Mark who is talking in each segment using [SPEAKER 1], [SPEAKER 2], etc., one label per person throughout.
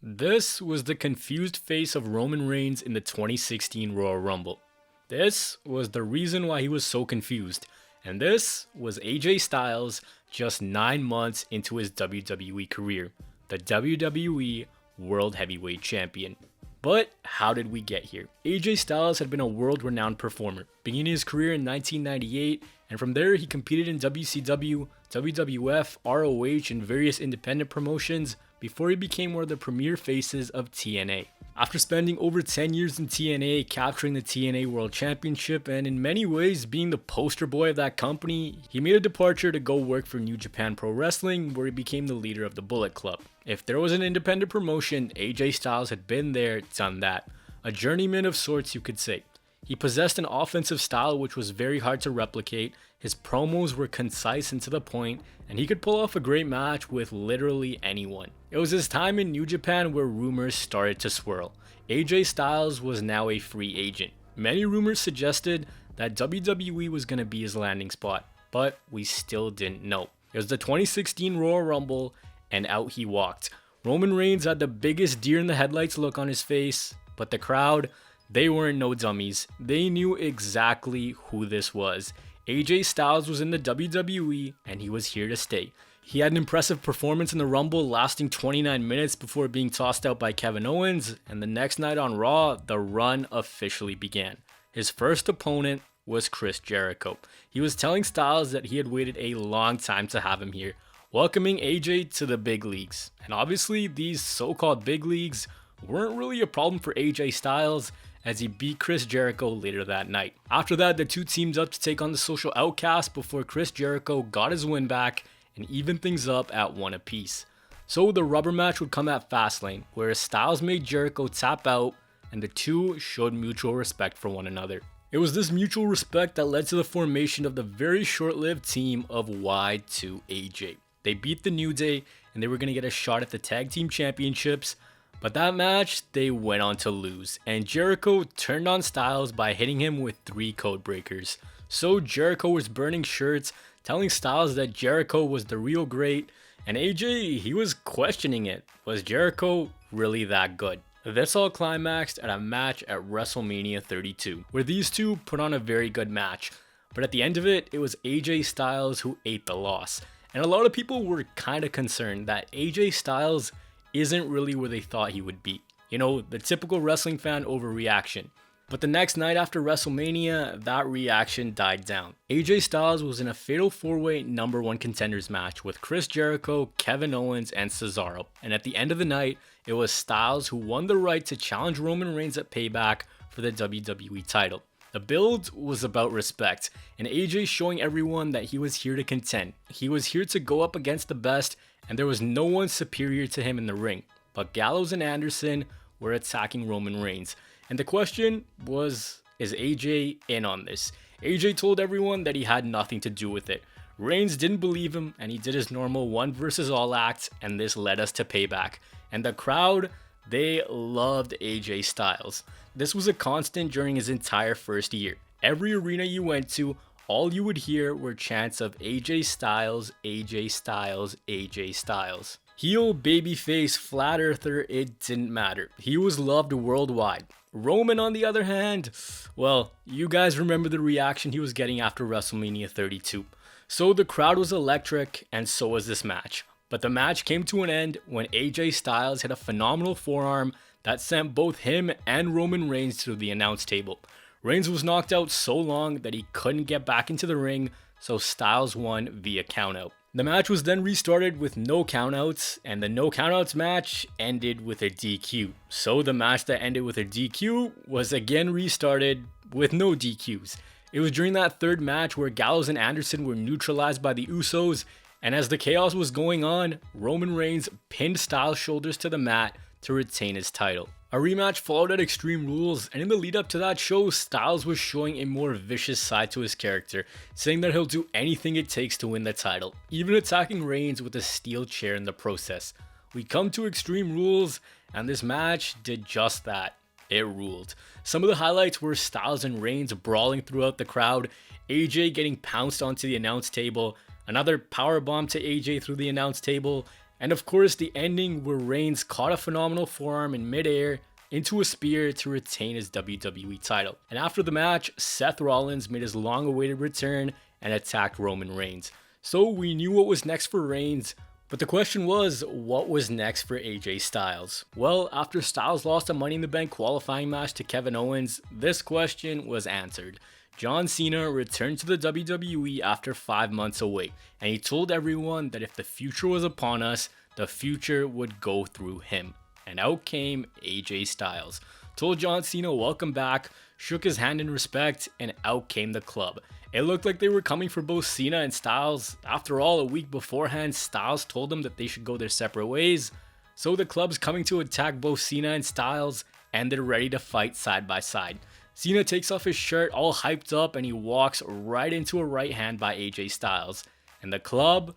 [SPEAKER 1] This was the confused face of Roman Reigns in the 2016 Royal Rumble. This was the reason why he was so confused. And this was AJ Styles just 9 months into his WWE career, the WWE World Heavyweight Champion. But how did we get here? AJ Styles had been a world-renowned performer, beginning his career in 1998, and from there he competed in WCW, WWF, ROH, and various independent promotions before he became one of the premier faces of TNA. After spending over 10 years in TNA, capturing the TNA World Championship, and in many ways being the poster boy of that company, he made a departure to go work for New Japan Pro Wrestling, where he became the leader of the Bullet Club. If there was an independent promotion, AJ Styles had been there, done that. A journeyman of sorts, you could say. He possessed an offensive style which was very hard to replicate, his promos were concise and to the point, and he could pull off a great match with literally anyone. It was his time in New Japan where rumors started to swirl. AJ Styles was now a free agent. Many rumors suggested that WWE was going to be his landing spot, but we still didn't know. It was the 2016 Royal Rumble, and out he walked. Roman Reigns had the biggest deer in the headlights look on his face, but the crowd, they weren't no dummies. They knew exactly who this was. AJ Styles was in the WWE, and he was here to stay. He had an impressive performance in the Rumble, lasting 29 minutes before being tossed out by Kevin Owens, and the next night on Raw, the run officially began. His first opponent was Chris Jericho. He was telling Styles that he had waited a long time to have him here, welcoming AJ to the big leagues. And obviously, these so-called big leagues weren't really a problem for AJ Styles, as he beat Chris Jericho later that night. After that, the two teamed up to take on the Social Outcast before Chris Jericho got his win back and evened things up at 1 apiece. So the rubber match would come at Fastlane, where Styles made Jericho tap out and the two showed mutual respect for one another. It was this mutual respect that led to the formation of the very short-lived team of Y2AJ. They beat the New Day and they were going to get a shot at the Tag Team Championships, but that match, they went on to lose, and Jericho turned on Styles by hitting him with 3 code breakers. So Jericho was burning shirts, telling Styles that Jericho was the real great, and AJ, he was questioning it. Was Jericho really that good? This all climaxed at a match at WrestleMania 32, where these two put on a very good match, but at the end of it, it was AJ Styles who ate the loss. And a lot of people were kind of concerned that AJ Styles isn't really where they thought he would be. You know, the typical wrestling fan overreaction. But the next night after WrestleMania, that reaction died down. AJ Styles was in a fatal 4-way number 1 contenders match with Chris Jericho, Kevin Owens, and Cesaro. And at the end of the night, it was Styles who won the right to challenge Roman Reigns at Payback for the WWE title. The build was about respect, and AJ showing everyone that he was here to contend. He was here to go up against the best, and there was no one superior to him in the ring. But Gallows and Anderson were attacking Roman Reigns. And the question was, is AJ in on this? AJ told everyone that he had nothing to do with it. Reigns didn't believe him, and he did his normal 1 versus all act, and this led us to Payback. And the crowd, they loved AJ Styles. This was a constant during his entire first year. Every arena you went to, all you would hear were chants of AJ Styles, AJ Styles, AJ Styles. Heel, babyface, flat earther, it didn't matter. He was loved worldwide. Roman, on the other hand, well, you guys remember the reaction he was getting after WrestleMania 32. So the crowd was electric, and so was this match. But the match came to an end when AJ Styles hit a phenomenal forearm that sent both him and Roman Reigns to the announce table. Reigns was knocked out so long that he couldn't get back into the ring, so Styles won via countout. The match was then restarted with no countouts, and the no countouts match ended with a DQ. So the match that ended with a DQ was again restarted with no DQs. It was during that third match where Gallows and Anderson were neutralized by the Usos, and as the chaos was going on, Roman Reigns pinned Styles' shoulders to the mat to retain his title. A rematch followed at Extreme Rules, and in the lead up to that show, Styles was showing a more vicious side to his character, saying that he'll do anything it takes to win the title, even attacking Reigns with a steel chair in the process. We come to Extreme Rules, and this match did just that. It ruled. Some of the highlights were Styles and Reigns brawling throughout the crowd, AJ getting pounced onto the announce table, another powerbomb to AJ through the announce table, And of course, the ending where Reigns caught a phenomenal forearm in midair into a spear to retain his WWE title. And after the match, Seth Rollins made his long-awaited return and attacked Roman Reigns. So we knew what was next for Reigns, but the question was, what was next for AJ Styles? Well, after Styles lost a Money in the Bank qualifying match to Kevin Owens, this question was answered. John Cena returned to the WWE after 5 months away, and he told everyone that if the future was upon us, the future would go through him. And out came AJ Styles, told John Cena welcome back, shook his hand in respect, and out came the club. It looked like they were coming for both Cena and Styles. After all, a week beforehand, Styles told them that they should go their separate ways. So the club's coming to attack both Cena and Styles, and they're ready to fight side by side. Cena takes off his shirt all hyped up and he walks right into a right hand by AJ Styles. And the club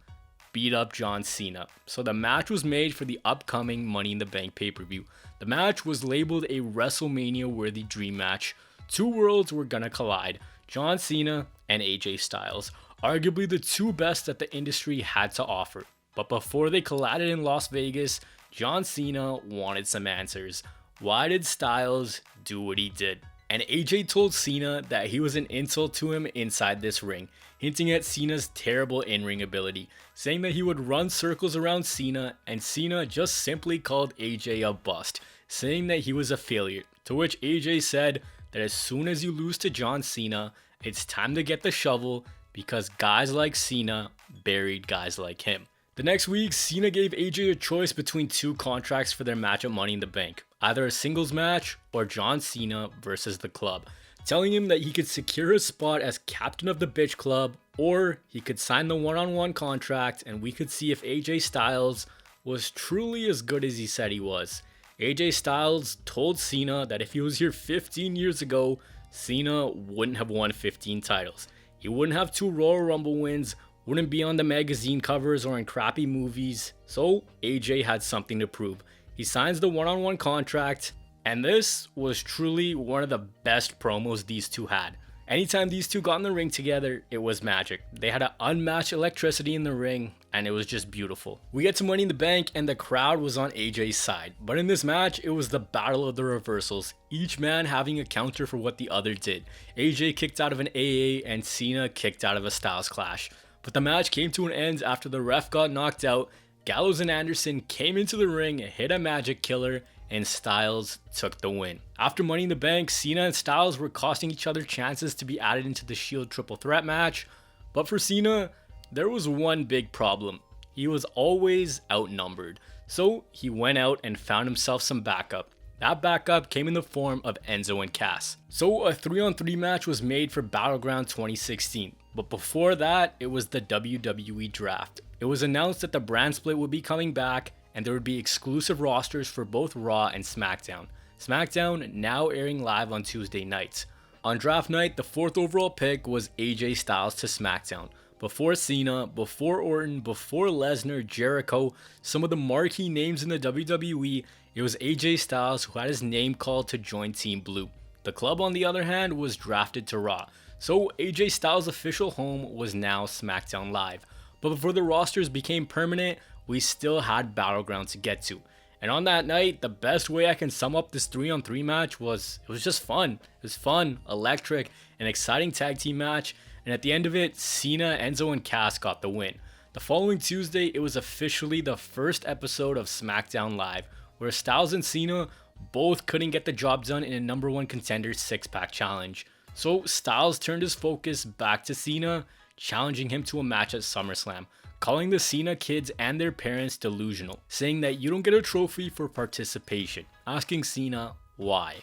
[SPEAKER 1] beat up John Cena. So the match was made for the upcoming Money in the Bank pay-per-view. The match was labeled a WrestleMania-worthy dream match. Two worlds were gonna collide, John Cena and AJ Styles, arguably the two best that the industry had to offer. But before they collided in Las Vegas, John Cena wanted some answers. Why did Styles do what he did? And AJ told Cena that he was an insult to him inside this ring, hinting at Cena's terrible in-ring ability, saying that he would run circles around Cena, and Cena just simply called AJ a bust, saying that he was a failure, to which AJ said that as soon as you lose to John Cena, it's time to get the shovel because guys like Cena buried guys like him. The next week, Cena gave AJ a choice between two contracts for their match at Money in the Bank, either a singles match or John Cena versus the club, telling him that he could secure his spot as captain of the bitch club, or he could sign the one-on-one contract and we could see if AJ Styles was truly as good as he said he was. AJ Styles told Cena that if he was here 15 years ago, Cena wouldn't have won 15 titles. He wouldn't have 2 Royal Rumble wins, wouldn't be on the magazine covers or in crappy movies, so AJ had something to prove. He signs the one-on-one contract, and this was truly one of the best promos these two had. Anytime these two got in the ring together, it was magic. They had an unmatched electricity in the ring, and it was just beautiful. We get to Money in the Bank, and the crowd was on AJ's side. But in this match, it was the battle of the reversals, each man having a counter for what the other did. AJ kicked out of an AA, and Cena kicked out of a Styles Clash. But the match came to an end after the ref got knocked out. Gallows and Anderson came into the ring, hit a magic killer, and Styles took the win. After Money in the Bank, Cena and Styles were costing each other chances to be added into the Shield triple threat match. But for Cena, there was one big problem. He was always outnumbered. So he went out and found himself some backup. That backup came in the form of Enzo and Cass. So a 3-on-3 match was made for Battleground 2016. But before that, it was the WWE Draft. It was announced that the brand split would be coming back and there would be exclusive rosters for both Raw and Smackdown. Smackdown now airing live on Tuesday nights. On draft night, the 4th overall pick was AJ Styles to Smackdown. Before Cena, before Orton, before Lesnar, Jericho, some of the marquee names in the WWE, it was AJ Styles who had his name called to join Team Blue. The club, on the other hand, was drafted to Raw. So AJ Styles' official home was now SmackDown Live. But before the rosters became permanent, we still had Battleground to get to. And on that night, the best way I can sum up this 3-on-3 match was, it was just fun. It was fun, electric, an exciting tag team match. And at the end of it, Cena, Enzo, and Cass got the win. The following Tuesday, it was officially the first episode of SmackDown Live, where Styles and Cena both couldn't get the job done in a number 1 contender 6-pack challenge. So Styles turned his focus back to Cena, challenging him to a match at SummerSlam, calling the Cena kids and their parents delusional, saying that you don't get a trophy for participation, asking Cena why.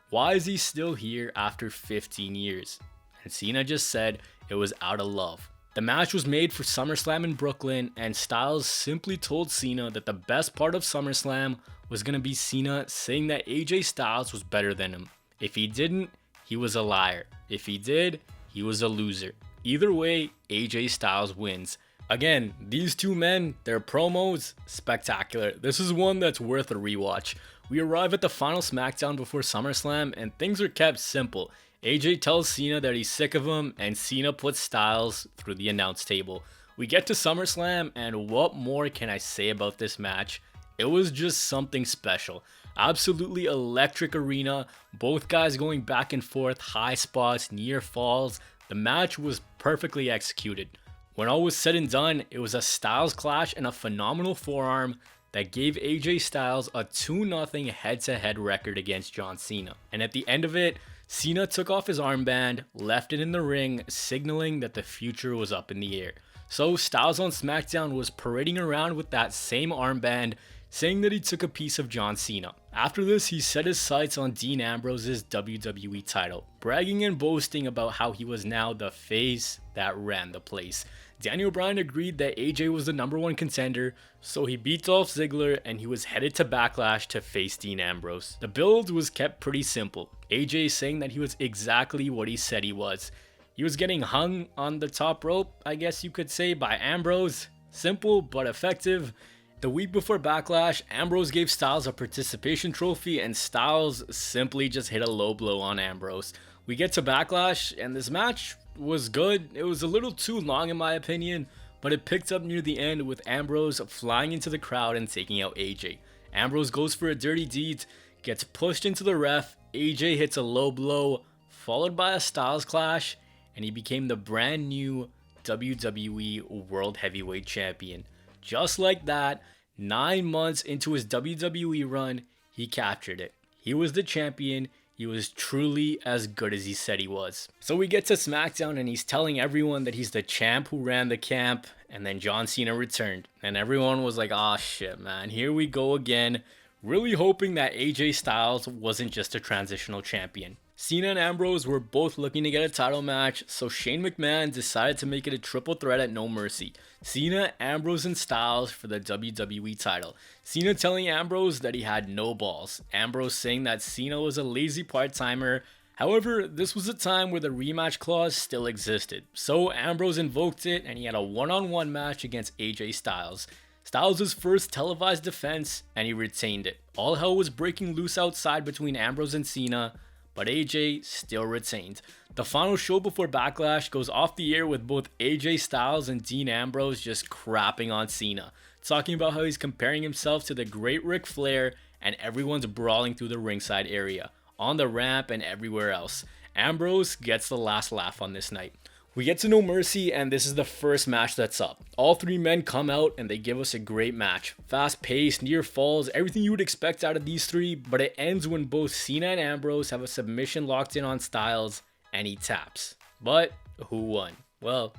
[SPEAKER 1] Why is he still here after 15 years? And Cena just said it was out of love. The match was made for SummerSlam in Brooklyn, and Styles simply told Cena that the best part of SummerSlam was going to be Cena saying that AJ Styles was better than him. If he didn't, he was a liar. If he did, he was a loser. Either way, AJ Styles wins. Again, these two men, their promos, spectacular. This is one that's worth a rewatch. We arrive at the final SmackDown before SummerSlam, and things are kept simple. AJ tells Cena that he's sick of him, and Cena puts Styles through the announce table. We get to SummerSlam, and what more can I say about this match? It was just something special. Absolutely electric arena, both guys going back and forth, high spots, near falls. The match was perfectly executed. When all was said and done, it was a Styles clash and a phenomenal forearm that gave AJ Styles a 2-0 head-to-head record against John Cena. And at the end of it, Cena took off his armband, left it in the ring, signaling that the future was up in the air. So Styles on Smackdown was parading around with that same armband, saying that he took a piece of John Cena. After this, he set his sights on Dean Ambrose's WWE title, bragging and boasting about how he was now the face that ran the place. Daniel Bryan agreed that AJ was the #1 contender, so he beat Dolph Ziggler and he was headed to Backlash to face Dean Ambrose. The build was kept pretty simple, AJ saying that he was exactly what he said he was. He was getting hung on the top rope, I guess you could say, by Ambrose. Simple but effective. The week before Backlash, Ambrose gave Styles a participation trophy and Styles simply just hit a low blow on Ambrose. We get to Backlash and this match was good. It was a little too long in my opinion, but it picked up near the end with Ambrose flying into the crowd and taking out AJ. Ambrose goes for a dirty deed, gets pushed into the ref, AJ hits a low blow, followed by a Styles clash, and he became the brand new WWE World Heavyweight Champion. Just like that, 9 months into his WWE run, he captured it. He was the champion. He was truly as good as he said he was. So we get to SmackDown and he's telling everyone that he's the champ who ran the camp, and then John Cena returned. And everyone was like, "Ah, shit, man, here we go again." Really hoping that AJ Styles wasn't just a transitional champion. Cena and Ambrose were both looking to get a title match, so Shane McMahon decided to make it a triple threat at No Mercy. Cena, Ambrose, and Styles for the WWE title. Cena telling Ambrose that he had no balls. Ambrose saying that Cena was a lazy part-timer. However, this was a time where the rematch clause still existed. So Ambrose invoked it and he had a one-on-one match against AJ Styles. Styles' first televised defense, and he retained it. All hell was breaking loose outside between Ambrose and Cena, but AJ still retained. The final show before Backlash goes off the air with both AJ Styles and Dean Ambrose just crapping on Cena, talking about how he's comparing himself to the great Ric Flair, and everyone's brawling through the ringside area, on the ramp and everywhere else. Ambrose gets the last laugh on this night. We get to No Mercy, and this is the first match that's up. All three men come out and they give us a great match. Fast paced, near falls, everything you would expect out of these three, but it ends when both Cena and Ambrose have a submission locked in on Styles and he taps. But who won? Well,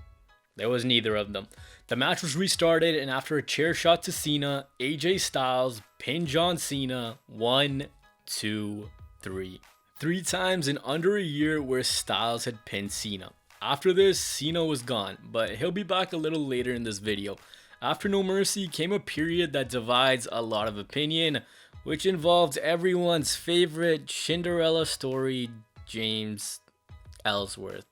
[SPEAKER 1] there was neither of them. The match was restarted, and after a chair shot to Cena, AJ Styles pinned John Cena 1, 2, 3. 3 times in under a year where Styles had pinned Cena. After this, Cena was gone, but he'll be back a little later in this video. After No Mercy came a period that divides a lot of opinion, which involved everyone's favorite Cinderella story, James Ellsworth.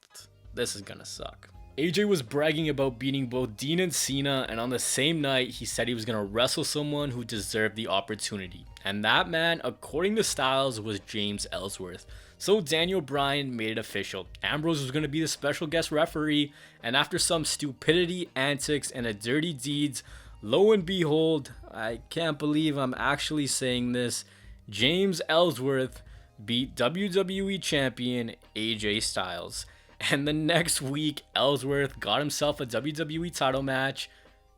[SPEAKER 1] This is gonna suck. AJ was bragging about beating both Dean and Cena, and on the same night, he said he was gonna wrestle someone who deserved the opportunity. And that man, according to Styles, was James Ellsworth. So Daniel Bryan made it official. Ambrose was going to be the special guest referee, and after some stupidity, antics, and a dirty deeds, lo and behold, I can't believe I'm actually saying this, James Ellsworth beat WWE champion AJ Styles. And the next week, Ellsworth got himself a WWE title match,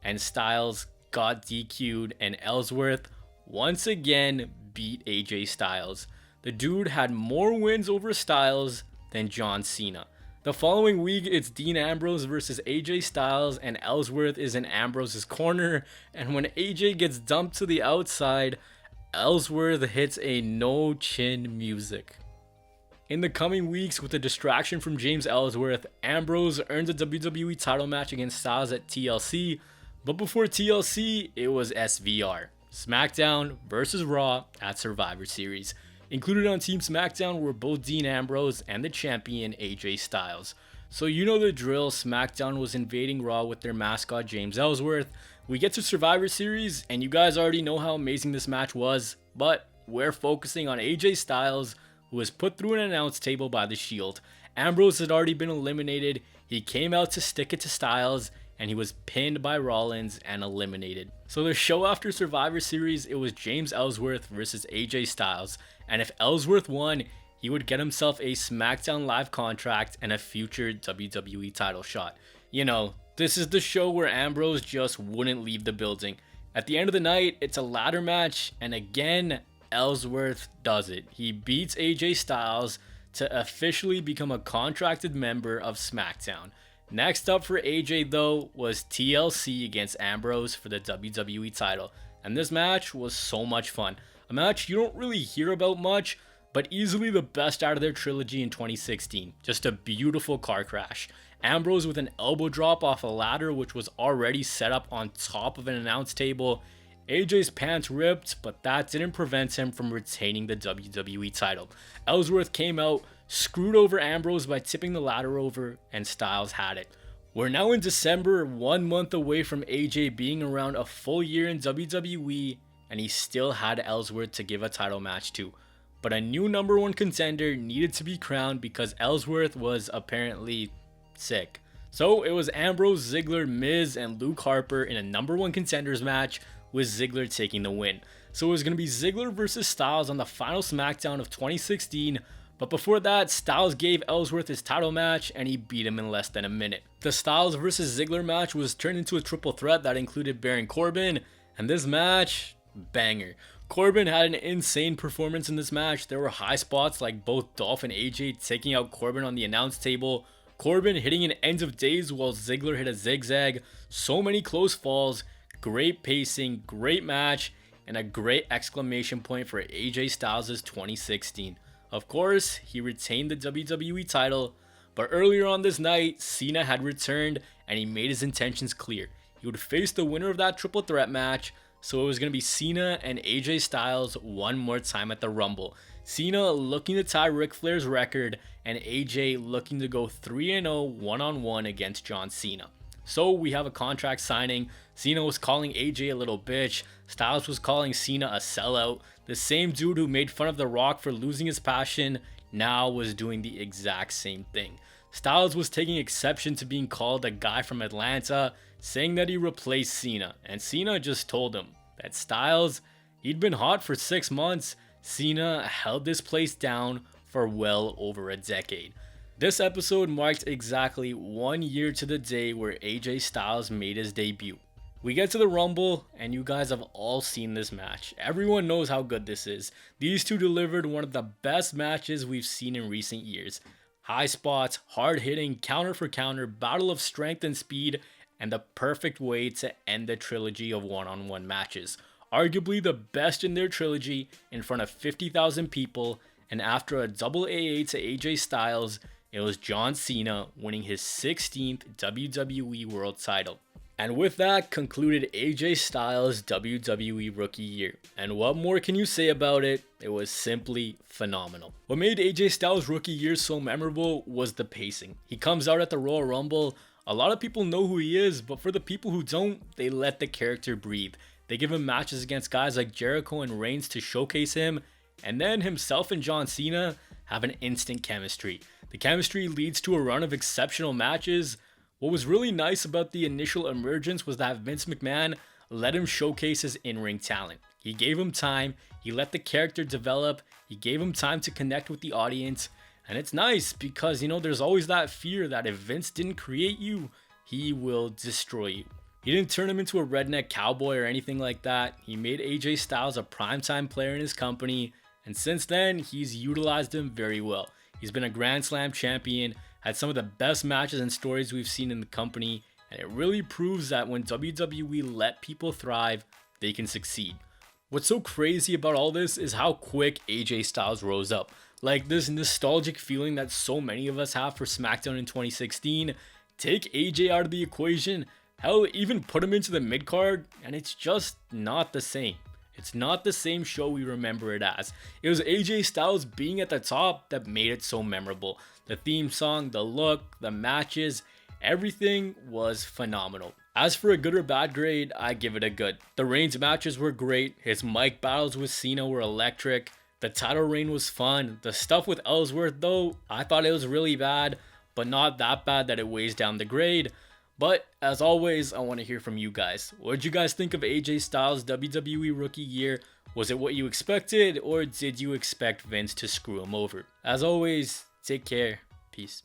[SPEAKER 1] and Styles got DQ'd, and Ellsworth once again beat AJ Styles. The dude had more wins over Styles than John Cena. The following week, it's Dean Ambrose versus AJ Styles, and Ellsworth is in Ambrose's corner, and when AJ gets dumped to the outside, Ellsworth hits a no chin music. In the coming weeks, with a distraction from James Ellsworth, Ambrose earns a WWE title match against Styles at TLC, but before TLC, it was SVR, SmackDown versus Raw at Survivor Series. Included on Team SmackDown were both Dean Ambrose and the champion AJ Styles. So you know the drill, SmackDown was invading Raw with their mascot James Ellsworth. We get to Survivor Series, and you guys already know how amazing this match was, but we're focusing on AJ Styles, who was put through an announce table by The Shield. Ambrose had already been eliminated, he came out to stick it to Styles, and he was pinned by Rollins and eliminated. So the show after Survivor Series, it was James Ellsworth versus AJ Styles, and if Ellsworth won, he would get himself a SmackDown Live contract and a future WWE title shot. You know, this is the show where Ambrose just wouldn't leave the building. At the end of the night, it's a ladder match, and again, Ellsworth does it. He beats AJ Styles to officially become a contracted member of SmackDown. Next up for AJ though was TLC against Ambrose for the WWE title, and this match was so much fun. A match you don't really hear about much, but easily the best out of their trilogy in 2016. Just a beautiful car crash. Ambrose with an elbow drop off a ladder which was already set up on top of an announce table. AJ's pants ripped, but that didn't prevent him from retaining the WWE title. Ellsworth came out, screwed over Ambrose by tipping the ladder over, and Styles had it. We're now in December, 1 month away from AJ being around a full year in WWE, and he still had Ellsworth to give a title match to. But a new number one contender needed to be crowned because Ellsworth was apparently sick. So it was Ambrose, Ziggler, Miz, and Luke Harper in a number one contenders match, with Ziggler taking the win. So it was going to be Ziggler versus Styles on the final SmackDown of 2016, but before that, Styles gave Ellsworth his title match and he beat him in less than a minute. The Styles versus Ziggler match was turned into a triple threat that included Baron Corbin, and this match, banger. Corbin had an insane performance in this match. There were high spots like both Dolph and AJ taking out Corbin on the announce table, Corbin hitting an end of days while Ziggler hit a zigzag, so many close falls, great pacing, great match, and a great exclamation point for AJ Styles' 2016. Of course, he retained the WWE title, but earlier on this night, Cena had returned and he made his intentions clear. He would face the winner of that triple threat match, so it was going to be Cena and AJ Styles one more time at the Rumble. Cena looking to tie Ric Flair's record, and AJ looking to go 3-0 one-on-one against John Cena. So we have a contract signing. Cena was calling AJ a little bitch. Styles was calling Cena a sellout. The same dude who made fun of The Rock for losing his passion now was doing the exact same thing. Styles was taking exception to being called a guy from Atlanta, saying that he replaced Cena, and Cena just told him that Styles, he'd been hot for 6 months. Cena held this place down for well over a decade. This episode marked exactly 1 year to the day where AJ Styles made his debut. We get to the Rumble, and you guys have all seen this match. Everyone knows how good this is. These two delivered one of the best matches we've seen in recent years. High spots, hard hitting, counter for counter, battle of strength and speed, and the perfect way to end the trilogy of one-on-one matches. Arguably the best in their trilogy, in front of 50,000 people, and after a double AA to AJ Styles, it was John Cena winning his 16th WWE World title. And with that concluded AJ Styles' WWE Rookie Year. And what more can you say about it? It was simply phenomenal. What made AJ Styles' Rookie Year so memorable was the pacing. He comes out at the Royal Rumble. A lot of people know who he is, but for the people who don't, they let the character breathe. They give him matches against guys like Jericho and Reigns to showcase him, and then himself and John Cena have an instant chemistry. The chemistry leads to a run of exceptional matches. What was really nice about the initial emergence was that Vince McMahon let him showcase his in-ring talent. He gave him time, he let the character develop, he gave him time to connect with the audience, and it's nice because, there's always that fear that if Vince didn't create you, he will destroy you. He didn't turn him into a redneck cowboy or anything like that. He made AJ Styles a primetime player in his company, and since then, he's utilized him very well. He's been a Grand Slam champion, had some of the best matches and stories we've seen in the company, and it really proves that when WWE let people thrive, they can succeed. What's so crazy about all this is how quick AJ Styles rose up. Like this nostalgic feeling that so many of us have for SmackDown in 2016, take AJ out of the equation, hell, even put him into the mid-card, and it's just not the same. It's not the same show we remember it as. It was AJ Styles being at the top that made it so memorable. The theme song, the look, the matches, everything was phenomenal. As for a good or bad grade, I give it a good. The Reigns matches were great. His mic battles with Cena were electric. The title reign was fun. The stuff with Ellsworth though, I thought it was really bad, but not that bad that it weighs down the grade. But as always, I want to hear from you guys. What did you guys think of AJ Styles' WWE rookie year? Was it what you expected, or did you expect Vince to screw him over? As always, take care. Peace.